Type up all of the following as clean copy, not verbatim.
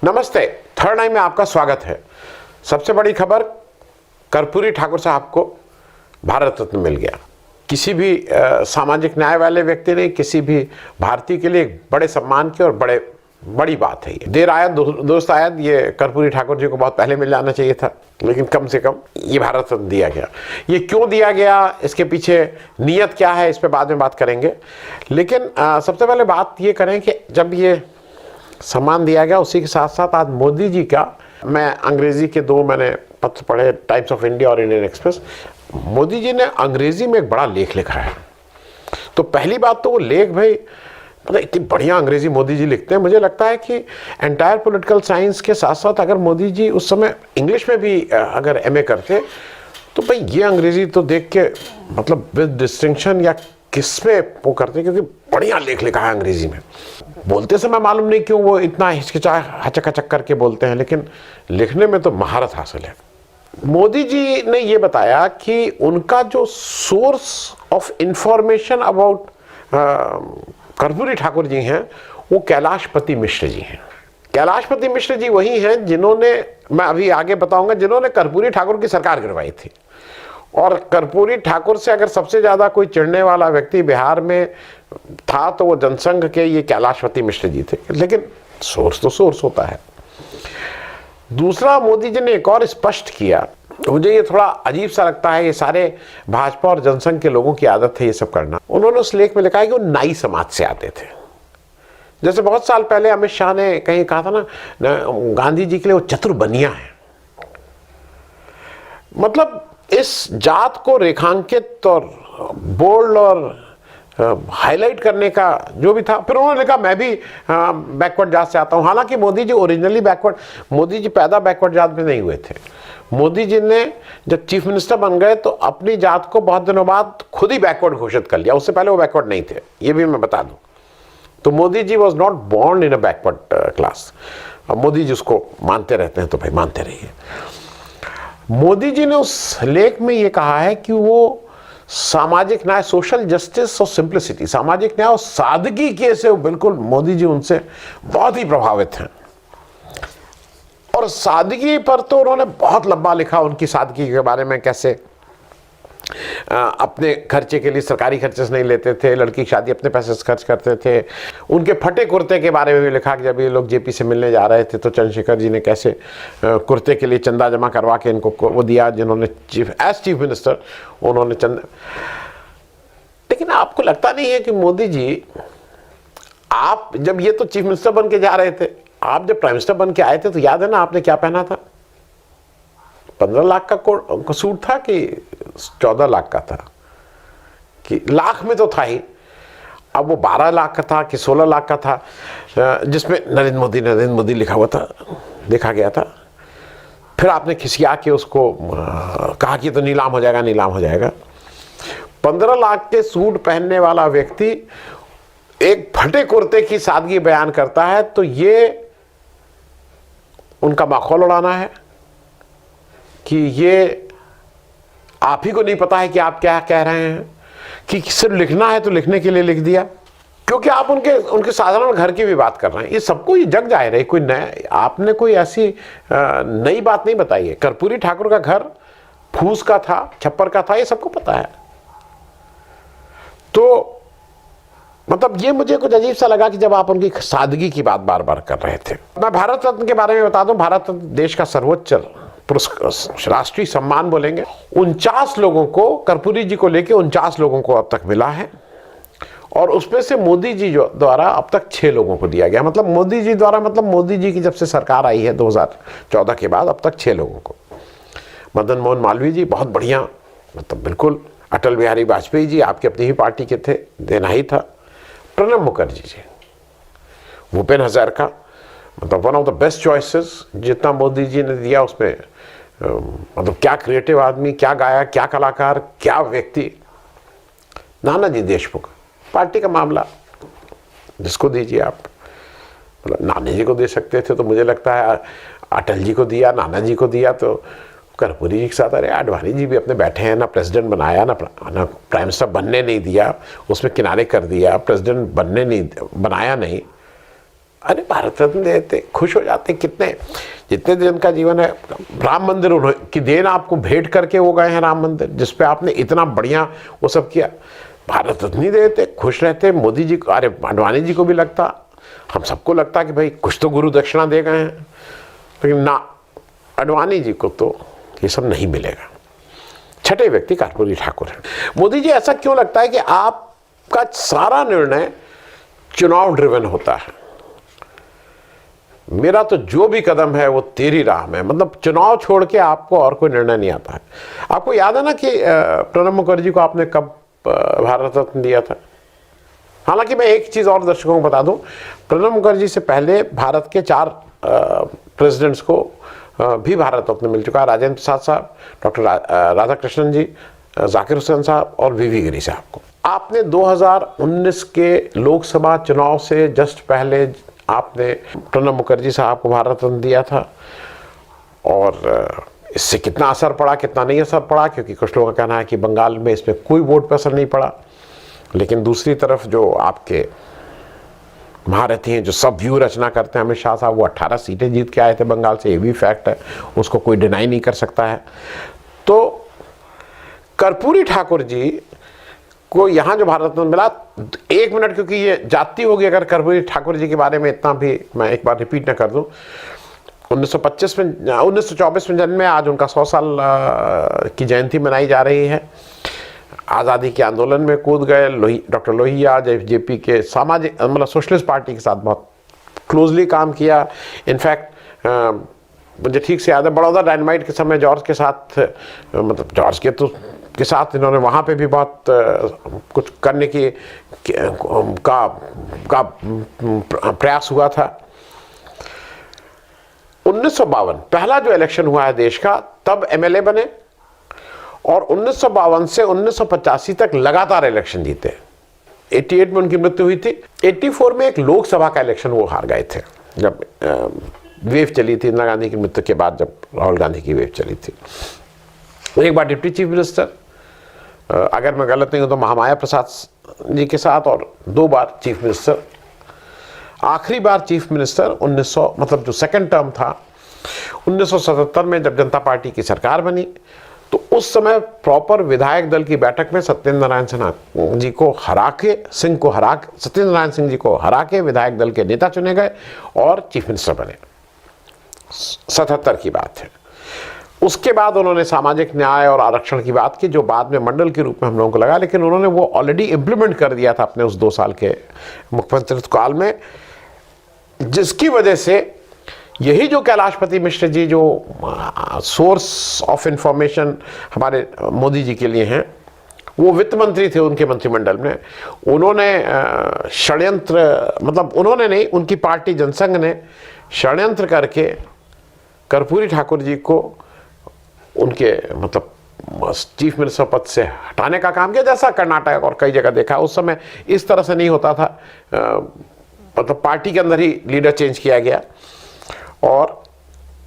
नमस्ते, थर्ड आई में आपका स्वागत है। सबसे बड़ी खबर, कर्पूरी ठाकुर साहब को भारत रत्न मिल गया। किसी भी सामाजिक न्याय वाले व्यक्ति ने, किसी भी भारतीय के लिए एक बड़े सम्मान की और बड़ी बात है। ये देर आया दुरुस्त आया, ये कर्पूरी ठाकुर जी को बहुत पहले मिल जाना चाहिए था, लेकिन कम से कम ये भारत रत्न दिया गया। ये क्यों दिया गया, इसके पीछे नीयत क्या है, इस पर बाद में बात करेंगे। लेकिन सबसे पहले बात ये करें कि जब ये सम्मान दिया गया, उसी के साथ साथ आज मोदी जी का, मैं अंग्रेजी के दो मैंने पत्र पढ़े, टाइम्स ऑफ इंडिया और इंडियन एक्सप्रेस। मोदी जी ने अंग्रेजी में एक बड़ा लेख लिखा है। तो पहली बात तो वो लेख, भाई मतलब इतनी बढ़िया अंग्रेजी मोदी जी लिखते हैं। मुझे लगता है कि एंटायर पॉलिटिकल साइंस के साथ साथ अगर मोदी जी उस समय इंग्लिश में भी अगर एमए करते तो भाई ये अंग्रेजी तो देख के मतलब विद डिस्टिंक्शन या किसमें वो करते, क्योंकि बढ़िया लेख लिखा है अंग्रेजी में। बोलते समय मालूम नहीं क्यों वो इतना हिचकिचा हचक हचक करके बोलते हैं, लेकिन लिखने में तो महारत हासिल है। मोदी जी ने ये बताया कि उनका जो source of information about Karpoori Thakur ji हैं वो कैलाशपति मिश्र जी हैं। कैलाशपति मिश्र जी वही हैं जिन्होंने, मैं अभी आगे बताऊंगा, जिन्होंने कर्पूरी ठाकुर की सरकार गिरवाई थी। और कर्पूरी ठाकुर से अगर सबसे ज्यादा कोई चिढ़ने वाला व्यक्ति बिहार में था तो वो जनसंघ के ये कैलाशपति मिश्र जी थे। लेकिन सोर्स तो सोर्स होता है। दूसरा, मोदी जी ने एक और स्पष्ट किया, मुझे ये थोड़ा अजीब सा लगता है, ये सारे भाजपा और जनसंघ के लोगों की आदत है ये सब करना। उन्होंने उस लेख में लिखा है कि वो नाई समाज से आते थे। जैसे बहुत साल पहले अमित शाह ने कहीं कहा था ना, गांधी जी के लिए वो चतुर बनिया है। मतलब इस जात को रेखांकित और बोल्ड और हाईलाइट करने का जो भी था। फिर उन्होंने लिखा मैं भी बैकवर्ड जात से आता हूं। हालांकि मोदी जी ओरिजिनली बैकवर्ड, मोदी जी पैदा बैकवर्ड जात में नहीं हुए थे। मोदी जी ने जब चीफ मिनिस्टर बन गए तो अपनी जात को बहुत दिनों बाद खुद ही बैकवर्ड घोषित कर लिया। उससे पहले वो बैकवर्ड नहीं थे, ये भी मैं बता दूं। तो Modi ji was not born in a backward class. अब मोदी जी उसको मानते रहते हैं तो भाई मानते रहिए। मोदी जी ने उस लेख में ये कहा है कि वो सामाजिक न्याय, सोशल जस्टिस और सिंप्लिसिटी, सामाजिक न्याय और सादगी के से बिल्कुल मोदी जी उनसे बहुत ही प्रभावित हैं। और सादगी पर तो उन्होंने बहुत लंबा लिखा, उनकी सादगी के बारे में, कैसे अपने खर्चे के लिए सरकारी खर्चे से नहीं लेते थे, लड़की की शादी अपने पैसे से खर्च करते थे। उनके फटे कुर्ते के बारे में भी लिखा कि जब ये लोग जेपी से मिलने जा रहे थे तो चंद्रशेखर जी ने कैसे कुर्ते के लिए चंदा जमा करवा के इनको वो दिया, जिन्होंने चीफ मिनिस्टर उन्होंने लेकिन आपको लगता नहीं है कि मोदी जी, आप जब ये तो चीफ मिनिस्टर बन के जा रहे थे, आप जब प्राइम मिनिस्टर बन के आए थे तो याद है ना आपने क्या पहना था? 15 लाख का सूट था कि 14 लाख का था, कि लाख में तो था ही। अब वो 12 लाख का था कि 16 लाख का था, जिसमें नरेंद्र मोदी लिखा हुआ था, देखा गया था। फिर आपने खिसिया के उसको कहा कि तो नीलाम हो जाएगा, नीलाम हो जाएगा। 15 लाख के सूट पहनने वाला व्यक्ति एक फटे कुर्ते की सादगी बयान करता है, तो ये उनका माखौल उड़ाना है कि ये आप ही को नहीं पता है कि आप क्या कह रहे हैं, कि सिर्फ लिखना है तो लिखने के लिए लिख दिया, क्योंकि आप उनके साधारण घर की भी बात कर रहे हैं। ये सबको ये जग जाहिर है, कोई नया आपने कोई ऐसी नई बात नहीं बताई है। कर्पूरी ठाकुर का घर फूस का था, छप्पर का था, ये सबको पता है। तो मतलब ये मुझे कुछ अजीब सा लगा कि जब आप उनकी सादगी की बात बार बार कर रहे थे। मैं भारत रत्न के बारे में बता दूं, भारत रत्न देश का सर्वोच्च राष्ट्रीय सम्मान बोलेंगे। 49 लोगों को, कर्पूरी जी को लेके 49 लोगों को अब तक मिला है, और उसमें से मोदी जी द्वारा अब तक 6 लोगों को दिया गया। मतलब मोदी जी द्वारा, मतलब मोदी जी की जब से सरकार आई है 2014 के बाद, अब तक 6 लोगों को। मदन मोहन मालवीय जी बहुत बढ़िया, मतलब बिल्कुल। अटल बिहारी वाजपेयी जी आपकी अपनी ही पार्टी के थे, देना ही था। प्रणब मुखर्जी जी, भूपेन हजारिका, मतलब one of the best choices. जितना मोदी जी ने दिया उसमें मतलब क्या क्रिएटिव आदमी, क्या गाया, क्या कलाकार, क्या व्यक्ति। नानाजी देशमुख, पार्टी का मामला, जिसको दीजिए आप, मतलब नाना जी को दे सकते थे, तो मुझे लगता है अटल जी को दिया, नाना जी को दिया, तो कर्पूरी जी के साथ अरे आडवाणी जी भी अपने बैठे हैं, ना प्रेसिडेंट बनाया, ना प्राइम मिनिस्टर बनने नहीं दिया, उसमें किनारे कर दिया, प्रेसिडेंट बनने नहीं बनाया नहीं, अरे भारत रत्न देते, खुश हो जाते। कितने जितने दिन का जीवन है, राम मंदिर की देन आपको भेंट करके वो गए हैं, राम मंदिर जिसपे आपने इतना बढ़िया वो सब किया, भारत रत्न ही देते, खुश रहते। मोदी जी को, अरे आडवाणी जी को भी लगता, हम सबको लगता कि भाई कुछ तो गुरु दक्षिणा दे गए हैं, लेकिन ना, आडवाणी जी को तो ये सब नहीं मिलेगा। छठे व्यक्ति कर्पूरी ठाकुर हैं। मोदी जी, ऐसा क्यों लगता है कि आपका सारा निर्णय चुनाव ड्रिवन होता है? मेरा तो जो भी कदम है वो तेरी राह में, मतलब चुनाव छोड़ के आपको और कोई निर्णय नहीं आता है। आपको याद है ना कि प्रणब मुखर्जी को आपने कब भारत रत्न दिया था? हालांकि मैं एक चीज और दर्शकों को बता दूं, प्रणब मुखर्जी से पहले भारत के 4 प्रेसिडेंट्स को भी भारत रत्न मिल चुका है। राजेंद्र प्रसाद साहब, डॉक्टर राधाकृष्णन जी, जाकिर हुसैन साहब और वीवी गिरी साहब को। आपने 2019 के लोकसभा चुनाव से जस्ट पहले आपने प्रणब मुखर्जी साहब को भारत रत्न दिया था, और इससे कितना असर पड़ा कितना नहीं असर पड़ा, क्योंकि कुछ लोगों का कहना है कि बंगाल में इसमें कोई वोट पर असर नहीं पड़ा, लेकिन दूसरी तरफ जो आपके महारथी हैं, जो सब व्यू रचना करते हैं, अमित शाह साहब, वो 18 सीटें जीत के आए थे बंगाल से, ये भी फैक्ट है, उसको कोई डिनाई नहीं कर सकता है। तो कर्पूरी ठाकुर जी को यहाँ जो भारत रत्न मिला, 1 मिनट, क्योंकि ये जाति होगी अगर कर्पूरी ठाकुर जी के बारे में इतना भी मैं एक बार रिपीट ना कर दूं। 1924 में जन्मे, आज उनका 100 साल की जयंती मनाई जा रही है। आज़ादी के आंदोलन में कूद गए। डॉक्टर लोहिया, जेपी के सामाजिक, मतलब सोशलिस्ट पार्टी के साथ बहुत क्लोजली काम किया। इनफैक्ट मुझे ठीक से याद है, बड़ौदा डायनामाइट के समय जॉर्ज के साथ, मतलब जॉर्ज के साथ इन्होंने वहाँ पे भी बहुत कुछ करने की का प्रयास हुआ था। 1952 पहला जो इलेक्शन हुआ है देश का, तब एमएलए बने, और 1952 से 1985 तक लगातार इलेक्शन जीते। 88 में उनकी मृत्यु हुई थी। 84 में एक लोकसभा का इलेक्शन वो हार गए थे, जब वेव चली थी इंदिरा गांधी की मृत्यु के बाद, जब राहुल गांधी की वेव चली थी। एक बार डिप्टी चीफ मिनिस्टर, अगर मैं गलत नहीं हूं तो महामाया प्रसाद जी के साथ, और 2 बार चीफ मिनिस्टर। आखिरी बार चीफ मिनिस्टर 1900, मतलब जो सेकंड टर्म था 1977 में, जब जनता पार्टी की सरकार बनी, तो उस समय प्रॉपर विधायक दल की बैठक में सत्येंद्र नारायण सिन्हा जी को हरा के, सत्येंद्र नारायण सिंह जी को हरा के विधायक दल के नेता चुने गए और चीफ मिनिस्टर बने। 77 की बात है। उसके बाद उन्होंने सामाजिक न्याय और आरक्षण की बात की, जो बाद में मंडल के रूप में हम लोगों को लगा, लेकिन उन्होंने वो ऑलरेडी इम्प्लीमेंट कर दिया था अपने उस 2 साल के मुख्यमंत्रित्व काल में, जिसकी वजह से यही जो कैलाशपति मिश्र जी, जो सोर्स ऑफ इंफॉर्मेशन हमारे मोदी जी के लिए हैं, वो वित्त मंत्री थे उनके मंत्रिमंडल में। उन्होंने षड्यंत्र, मतलब उन्होंने नहीं, उनकी पार्टी जनसंघ ने षड्यंत्र करके कर्पूरी ठाकुर जी को उनके, मतलब चीफ मिनिस्टर पद से हटाने का काम किया, जैसा कर्नाटक और कई जगह देखा। उस समय इस तरह से नहीं होता था, मतलब पार्टी के अंदर ही लीडर चेंज किया गया, और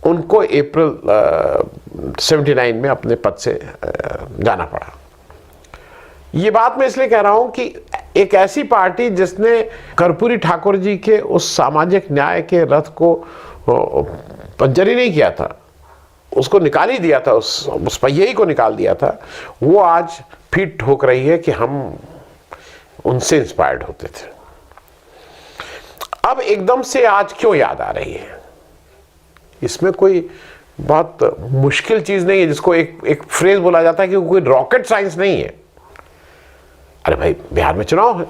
उनको अप्रैल 79 में अपने पद से जाना पड़ा। ये बात मैं इसलिए कह रहा हूं कि एक ऐसी पार्टी जिसने कर्पूरी ठाकुर जी के उस सामाजिक न्याय के रथ को पंचर ही नहीं किया था, उसको निकाल ही दिया था, उस पहिए ही को निकाल दिया था, वो आज फिट ठोक रही है कि हम उनसे इंस्पायर्ड होते थे। अब एकदम से आज क्यों याद आ रही है? इसमें कोई बहुत मुश्किल चीज नहीं है, जिसको एक फ्रेज बोला जाता है कि कोई रॉकेट साइंस नहीं है। अरे भाई, बिहार में चुनाव है,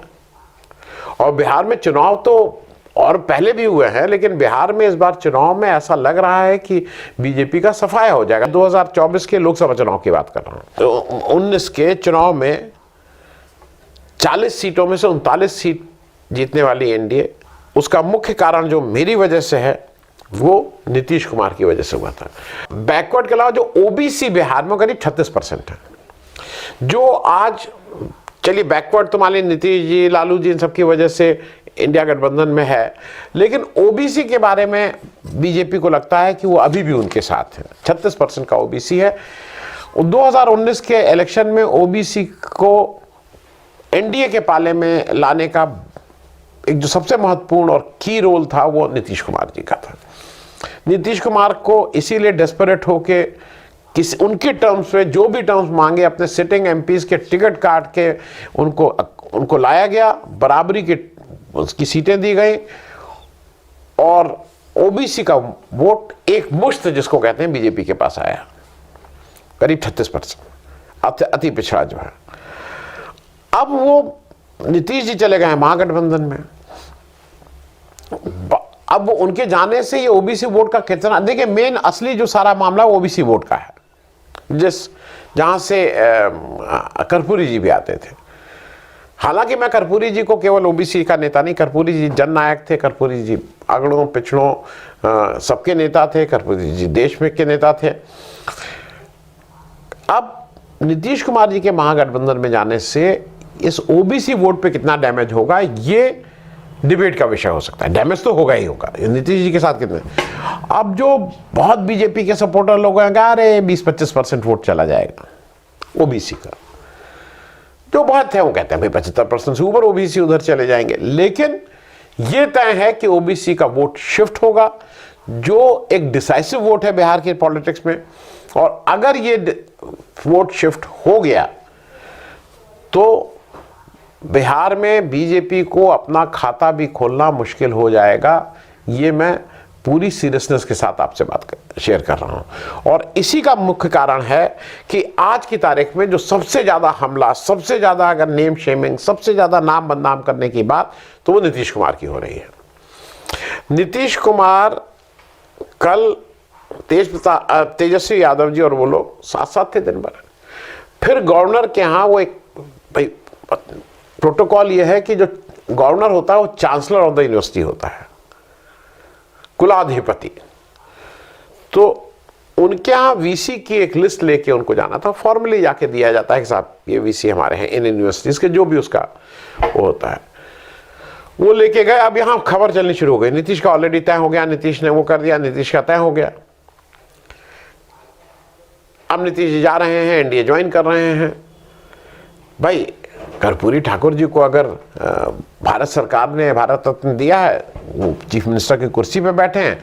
और बिहार में चुनाव तो और पहले भी हुए हैं, लेकिन बिहार में इस बार चुनाव में ऐसा लग रहा है कि बीजेपी का सफाया हो जाएगा। 2024 के लोकसभा चुनाव की बात कर रहा हूं, तो 19 के चुनाव में 40 सीटों में से 39 सीट जीतने वाली एनडीए। उसका मुख्य कारण जो मेरी वजह से है, वो नीतीश कुमार की वजह से हुआ था। बैकवर्ड के अलावा जो ओबीसी बिहार में करीब 36% है, जो आज, चलिए बैकवर्ड तो मान लीजिए नीतीश जी, लालू जी, इन सब की वजह से इंडिया गठबंधन में है, लेकिन ओबीसी के बारे में बीजेपी को लगता है कि वो अभी भी उनके साथ है। 36% का ओबीसी है। 2019 के इलेक्शन में ओबीसी को एनडीए के पाले में लाने का एक जो सबसे महत्वपूर्ण और की रोल था वो नीतीश कुमार जी का था। नीतीश कुमार को इसीलिए डेस्परेट होके उनके टर्म्स पे जो भी टर्म्स मांगे अपने सिटिंग एमपीज के टिकट काट के उनको लाया गया, बराबरी की उसकी सीटें दी गई और ओबीसी का वोट एक मुश्त जिसको कहते हैं बीजेपी के पास आया, करीब 36%, अति पिछड़ा जो है। अब वो नीतीश जी चले गए हैं महागठबंधन में। अब उनके जाने से ये ओबीसी वोट का कितना, देखिए मेन असली जो सारा मामला ओबीसी वोट का है, जहां से कर्पूरी जी भी आते थे। हालांकि मैं कर्पूरी जी को केवल ओबीसी का नेता नहीं, कर्पूरी जी जननायक थे, कर्पूरी जी अगड़ों पिछड़ों सबके नेता थे, कर्पूरी जी देश में के नेता थे। अब नीतीश कुमार जी के महागठबंधन में जाने से इस ओबीसी वोट पे कितना डैमेज होगा ये डिबेट का विषय हो सकता है। डैमेज तो होगा ही होगा, नीतीश जी के साथ कितने। अब जो बहुत बीजेपी के सपोर्टर लोग हैं, अरे 20-25% वोट चला जाएगा ओबीसी का, जो बहुत है वो कहते हैं भाई 75% से ऊपर ओबीसी उधर चले जाएंगे। लेकिन ये तय है कि ओबीसी का वोट शिफ्ट होगा, जो एक डिसाइसिव वोट है बिहार के पॉलिटिक्स में। और अगर ये वोट शिफ्ट हो गया तो बिहार में बीजेपी को अपना खाता भी खोलना मुश्किल हो जाएगा। ये मैं पूरी सीरियसनेस के साथ आपसे शेयर कर रहा हूं। और इसी का मुख्य कारण है कि आज की तारीख में जो सबसे ज्यादा हमला, सबसे ज्यादा अगर नेम शेमिंग, सबसे ज्यादा नाम बदनाम करने की बात, तो वो नीतीश कुमार की हो रही है। नीतीश कुमार कल तेजस्वी यादव जी और वो लोग साथ साथ थे दिन भर। फिर गवर्नर के यहाँ वो एक भाई प्रोटोकॉल ये है कि जो गवर्नर होता है वो चांसलर ऑफ द यूनिवर्सिटी होता है, कुलाधिपति। तो उनके यहाँ वीसी की एक लिस्ट लेके उनको जाना था, फॉर्मली जाके दिया जाता है कि साहब ये वीसी हमारे हैं इन यूनिवर्सिटीज के, जो भी उसका वो होता है वो लेके गए। अब यहाँ खबर चलनी शुरू हो गई, नीतीश का ऑलरेडी तय हो गया, नीतीश ने वो कर दिया, नीतीश का तय हो गया। अब नीतीश जी जा रहे हैं, एनडीए ज्वाइन कर रहे हैं। भाई कर्पूरी ठाकुर जी को अगर भारत सरकार ने भारत रत्न दिया है, वो चीफ मिनिस्टर की कुर्सी पे बैठे हैं,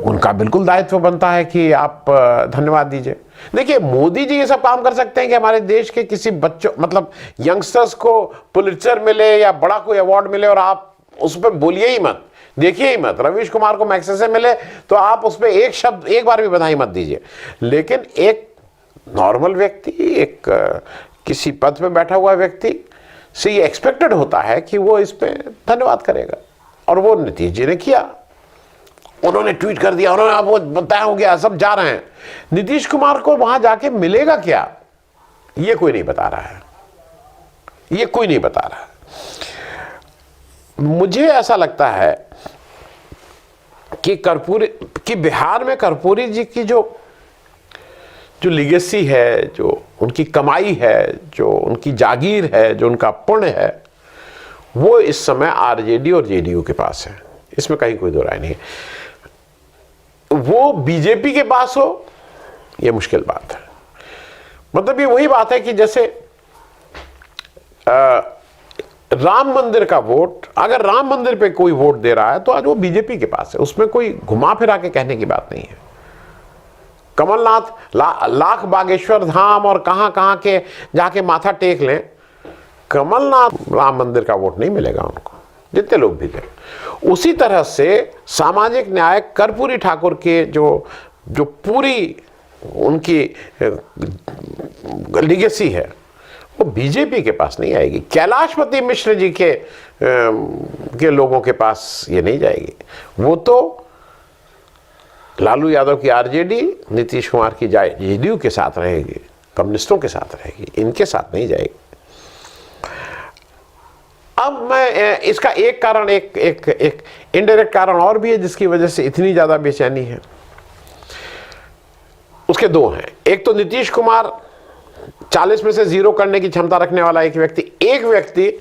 उनका बिल्कुल दायित्व बनता है कि आप धन्यवाद दीजिए। देखिए मोदी जी ये सब काम कर सकते हैं कि हमारे देश के किसी बच्चों मतलब यंगस्टर्स को पुलित्जर मिले या बड़ा कोई अवार्ड मिले और आप उस पर बोलिए ही मत, देखिए ही मत। रवीश कुमार को मैग्सेसे मिले तो आप उस पर एक शब्द एक बार भी बधाई मत दीजिए। लेकिन एक नॉर्मल व्यक्ति, एक किसी पद पे बैठा हुआ व्यक्ति से ये एक्सपेक्टेड होता है कि वो इस पे धन्यवाद करेगा। और वो नीतीश जी ने किया, उन्होंने ट्वीट कर दिया, उन्होंने वो बताया हो गया, सब जा रहे हैं। नीतीश कुमार को वहां जाके मिलेगा क्या, ये कोई नहीं बता रहा है, ये कोई नहीं बता रहा है। मुझे ऐसा लगता है कि बिहार में कर्पूरी जी की जो लिगेसी है, जो उनकी कमाई है, जो उनकी जागीर है, जो उनका पुण्य है, वो इस समय आरजेडी और जेडीयू के पास है, इसमें कहीं कोई दो राय नहीं है। वो बीजेपी के पास हो ये मुश्किल बात है। मतलब ये वही बात है कि जैसे राम मंदिर का वोट, अगर राम मंदिर पे कोई वोट दे रहा है तो आज वो बीजेपी के पास है, उसमें कोई घुमा फिरा के कहने की बात नहीं है। कमलनाथ लाख बागेश्वर धाम और कहां कहां के जाके माथा टेक लें, कमलनाथ राम मंदिर का वोट नहीं मिलेगा उनको, जितने लोग भी थे। उसी तरह से सामाजिक न्याय कर्पूरी ठाकुर के जो पूरी उनकी लिगेसी है वो बीजेपी के पास नहीं आएगी, कैलाशपति मिश्र जी के लोगों के पास ये नहीं जाएगी। वो तो लालू यादव की आरजेडी, नीतीश कुमार की जेडीयू के साथ रहेगी, कम्युनिस्टों के साथ रहेगी, इनके साथ नहीं जाएगी। अब मैं इसका एक कारण, एक इनडायरेक्ट कारण और भी है जिसकी वजह से इतनी ज्यादा बेचैनी है। उसके दो हैं। एक तो नीतीश कुमार 40 में से 0 करने की क्षमता रखने वाला एक व्यक्ति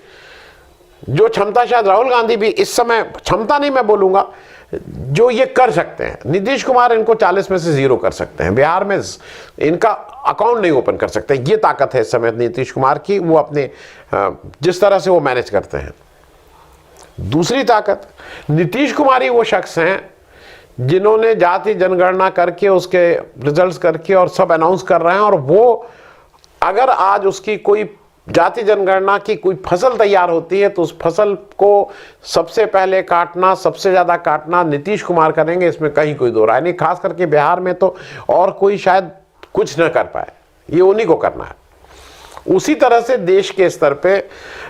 जो क्षमता शायद राहुल गांधी भी इस समय, क्षमता नहीं मैं बोलूंगा, जो ये कर सकते हैं। नीतीश कुमार इनको 40 में से 0 कर सकते हैं, बिहार में इनका अकाउंट नहीं ओपन कर सकते। ये ताकत है इस समय नीतीश कुमार की, वो अपने जिस तरह से वो मैनेज करते हैं दूसरी ताकत, नीतीश कुमार ही वो शख्स हैं जिन्होंने जाति जनगणना करके उसके रिजल्ट्स करके और सब अनाउंस कर रहे हैं, और वो अगर आज उसकी कोई जाति जनगणना की कोई फसल तैयार होती है तो उस फसल को सबसे पहले काटना, सबसे ज़्यादा काटना नीतीश कुमार करेंगे, इसमें कहीं कोई दो राय नहीं। खास करके बिहार में तो और कोई शायद कुछ न कर पाए, ये उन्हीं को करना है। उसी तरह से देश के स्तर पे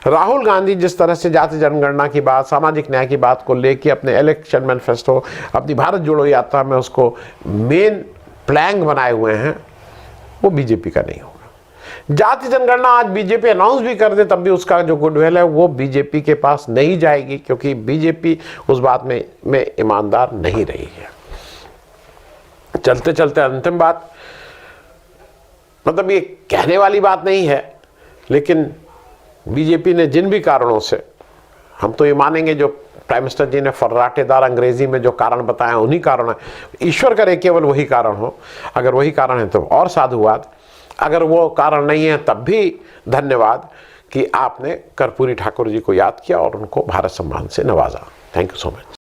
राहुल गांधी जिस तरह से जाति जनगणना की बात, सामाजिक न्याय की बात को लेके अपने इलेक्शन मैनिफेस्टो, अपनी भारत जोड़ो यात्रा में उसको मेन प्लैंग बनाए हुए हैं, वो बीजेपी का नहीं होगा। जाति जनगणना आज बीजेपी अनाउंस भी कर दे तब भी उसका जो गुडविल है वो बीजेपी के पास नहीं जाएगी, क्योंकि बीजेपी उस बात में ईमानदार नहीं रही है। चलते चलते अंतिम बात, मतलब ये कहने वाली बात नहीं है, लेकिन बीजेपी ने जिन भी कारणों से, हम तो ये मानेंगे जो प्राइम मिनिस्टर जी ने फर्राटेदार अंग्रेजी में जो कारण बताए उन्हीं कारण है, ईश्वर करे केवल वही कारण हो। अगर वही कारण है तो और साधुवाद, अगर वो कारण नहीं है तब भी धन्यवाद कि आपने कर्पूरी ठाकुर जी को याद किया और उनको भारत सम्मान से नवाजा। Thank you so much.